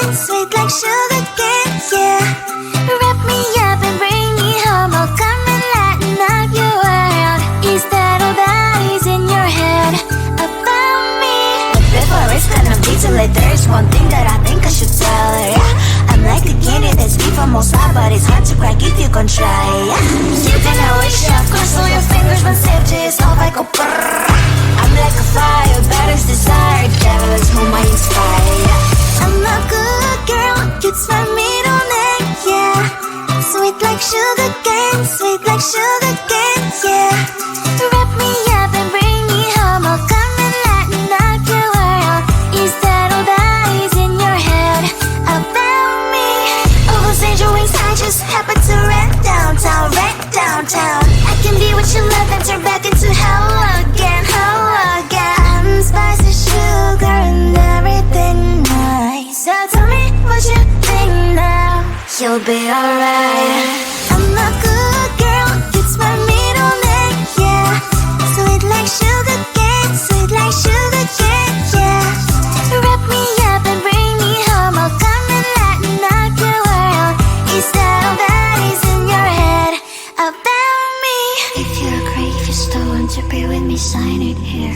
cane, sweet like sugar cane, yeah. Wrap me up and bring me home, I'll come and lighten up your world. Is that all that is in your head about me? But before it's gonna be too late, there's one thing that I think I should tell her, yeah. I'm like a candy that's deep from outside, but it's hard to crack if you can try, yeah. You can always shove, cross all your fingers when safety is off, I go brrrr. I'm like a fire, battles desire, devil is whom I inspire, yeah. I'm a good girl, it's my middle name, yeah. Sweet like sugar cane, sweet like sugar cane, yeah. Wrap me up and bring me home, I'll come and lighten up your world. Is that all that is in your head about me? Overstage your wings, I just happen to rent downtown, rent downtown. I can be what you love and turn back into hell again, hell again. Spicy sugar and everything nice. So tell me what you think now. You'll be alright. I'm a good girl, it's my middle name, yeah. Sweet like sugar cane, sweet like sugar cane, yeah. Wrap me up and bring me home, I'll come and lighten up your world. Is that all that is in your head about me? If you're a creep, you still want to be with me, sign it here.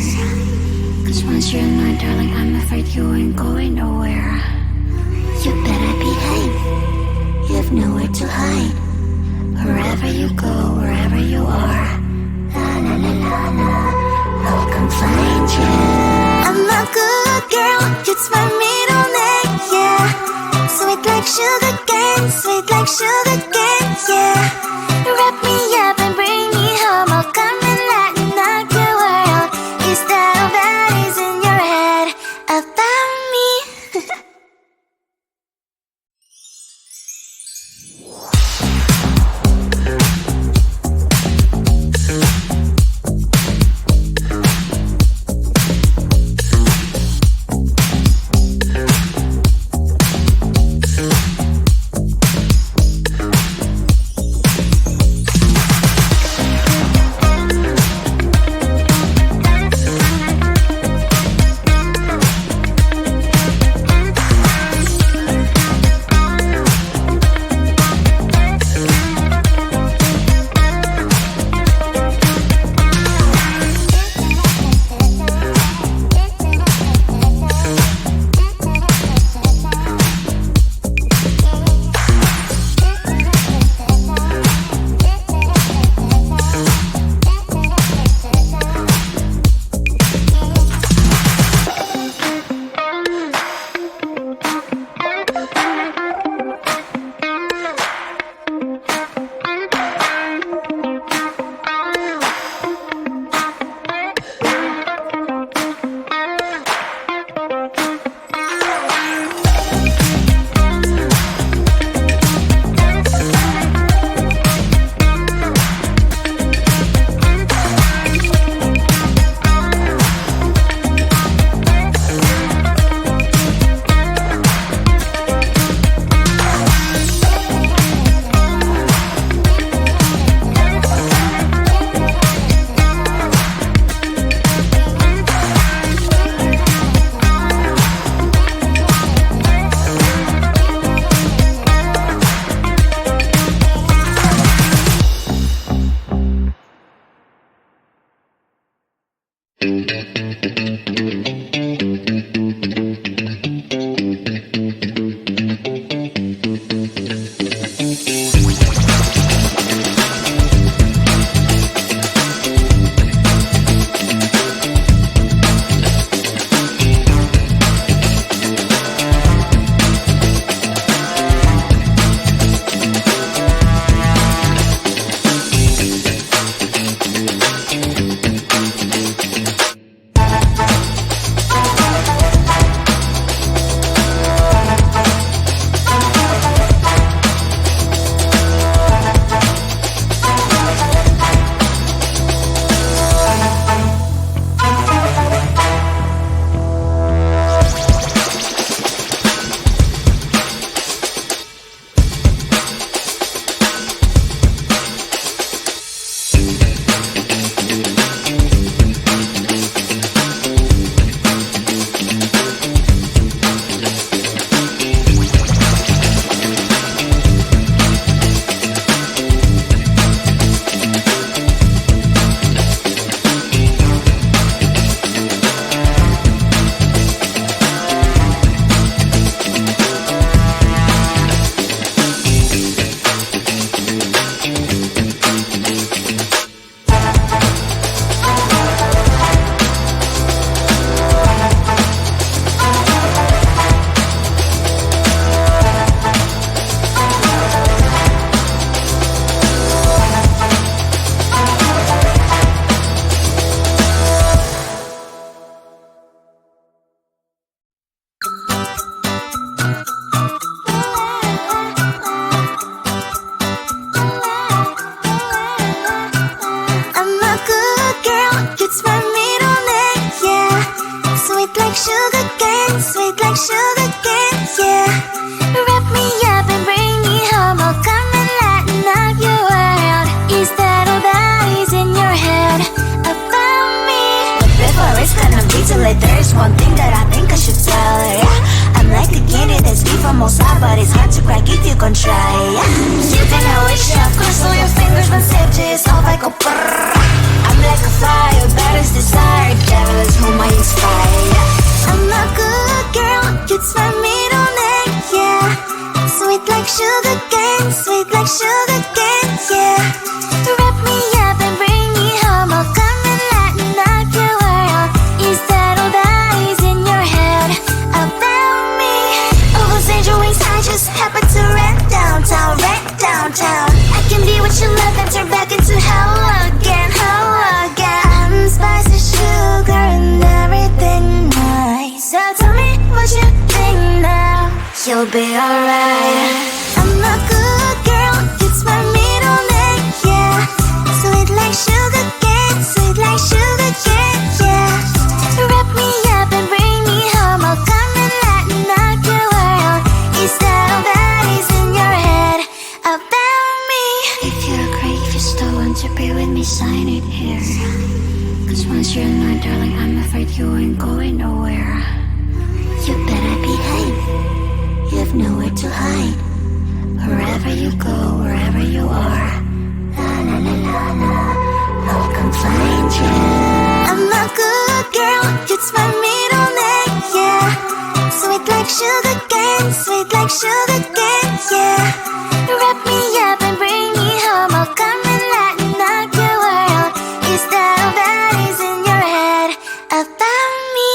Cause once you're mine, darling, I'm afraid you ain't going nowhere. You better behave, you have nowhere to hide. Wherever you go, wherever you are, la la la la la, I'll come find you. I'm a good girl, it's my middle name, yeah. Sweet like sugar cane, sweet like sugar cane, yeah. Wrap me up and bring me home, I'll come and lighten up your world. Is that all that is in your head about me? almost hot, but it's hard to crack if you gon' try. You think I wish you cross all your fingers, but safety is off, I go brrrr. I'm like a fire, battles desire, devil is whom I inspire. I'm a good girl, it's my middle name, yeah. Sweet like sugar cane, sweet like sugar cane, yeah. Wrap me up and bring me home, I'll come and lighten up your world. Is that all that is in your head about me? Oh, those angel wings, I just happen to rent downtown, I can be what you love and turn back into hell again, I'm spicy sugar and everything nice. So tell me what you think now, you'll be alright. I'm a good girl, it's my middle name, yeah. Sweet like sugar cane, sweet like sugar cane, yeah. Wrap me up and bring me home, I'll come and lighten up your world. Is that all that is in your head about me? If you agree, if you still want to be with me, sign it here. Cause once you're mine, darling, I'm afraid you ain't going nowhere. You better behave, you have nowhere to hide. Wherever you go, wherever you are, la la la la la, I'll come find you. I'm a good girl, it's my middle name, yeah. Sweet like sugar cane, sweet like sugar cane, yeah. Wrap me up and bring me home, I'll come and lighten up your world. Is that all that is in your head about me?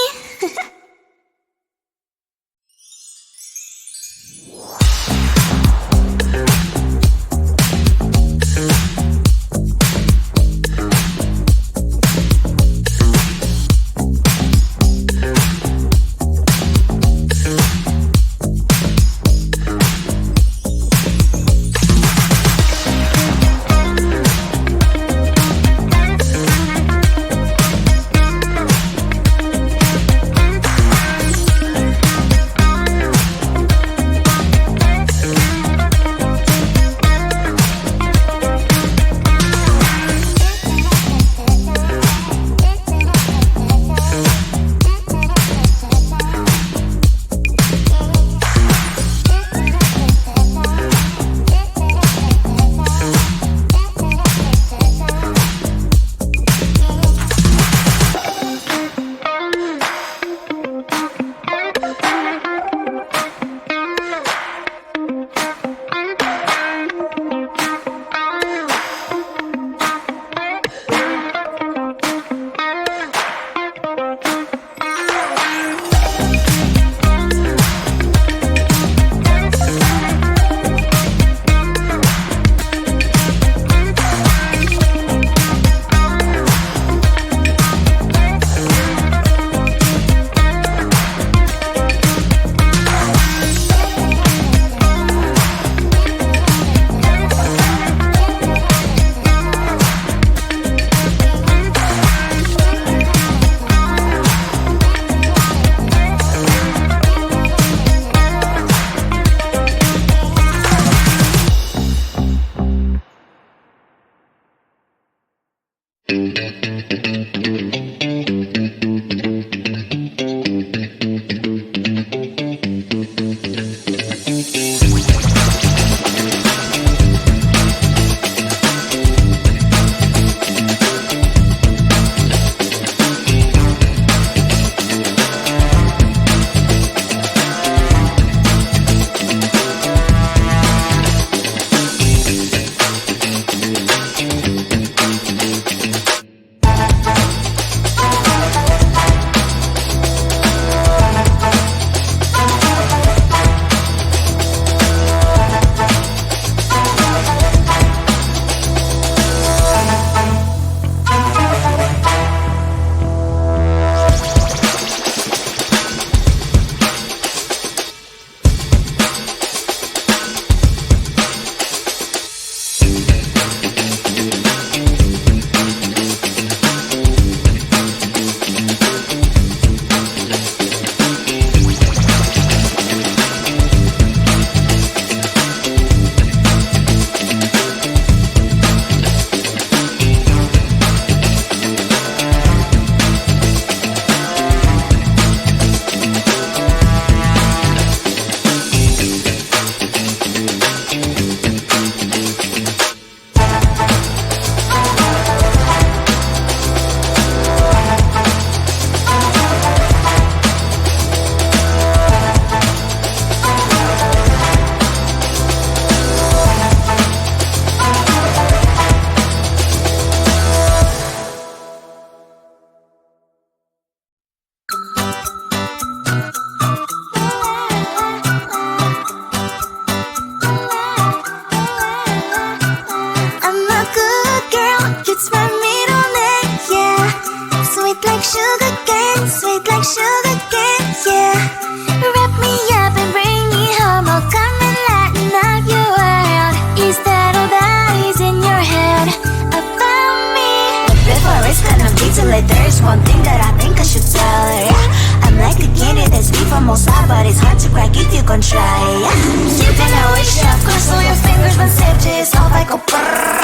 one thing that I think I should tell her, yeah. I'm like the candy that's sweet from outside, but it's hard to crack if you can try, yeah. You think I wish you, of course, all your fingers when saved you, it's all like a brrrr.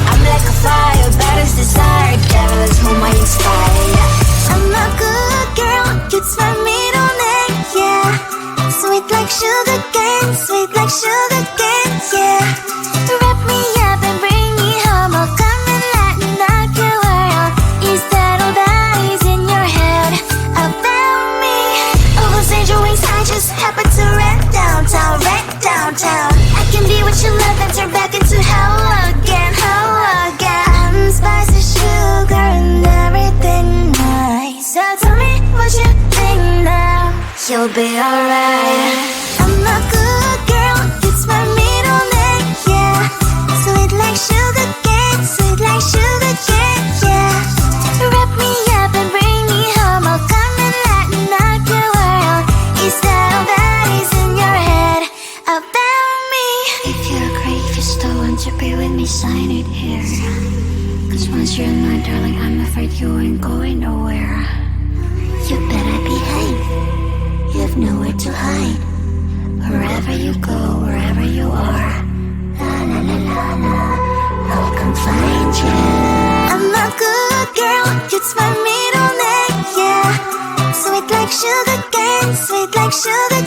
I'm like a fire, baddest desire, devil is whom I inspire, yeah. I'm a good girl, it's my middle name, yeah. Sweet like sugar cane, sweet like sugar cane, yeah. Wrap me up and bring me home, I'll come and lighten up your world. Is that all that is in your head about me? All those angel wings I just happen to rent downtown, I can be what you love and turn back into hell again, I'm spicy sugar and everything nice. So tell me what you think now, you'll be alright. I'm a good girl, it's my middle name, yeah. Sweet like sugar cane, sweet like sugar cane, yeah. Wrap me up and bring me home, I'll come and lighten up your world. Is that all that is in your head about me? If you agree, if you still want to be with me, sign it here. Cause once you're mine, darling, I'm afraid you ain't going nowhere. You better behave, you have nowhere to hide. Wherever you go, wherever you are, la la la la la, I'll come find you. I'm a good girl, it's my middle name, yeah. Sweet like sugar cane, sweet like sugar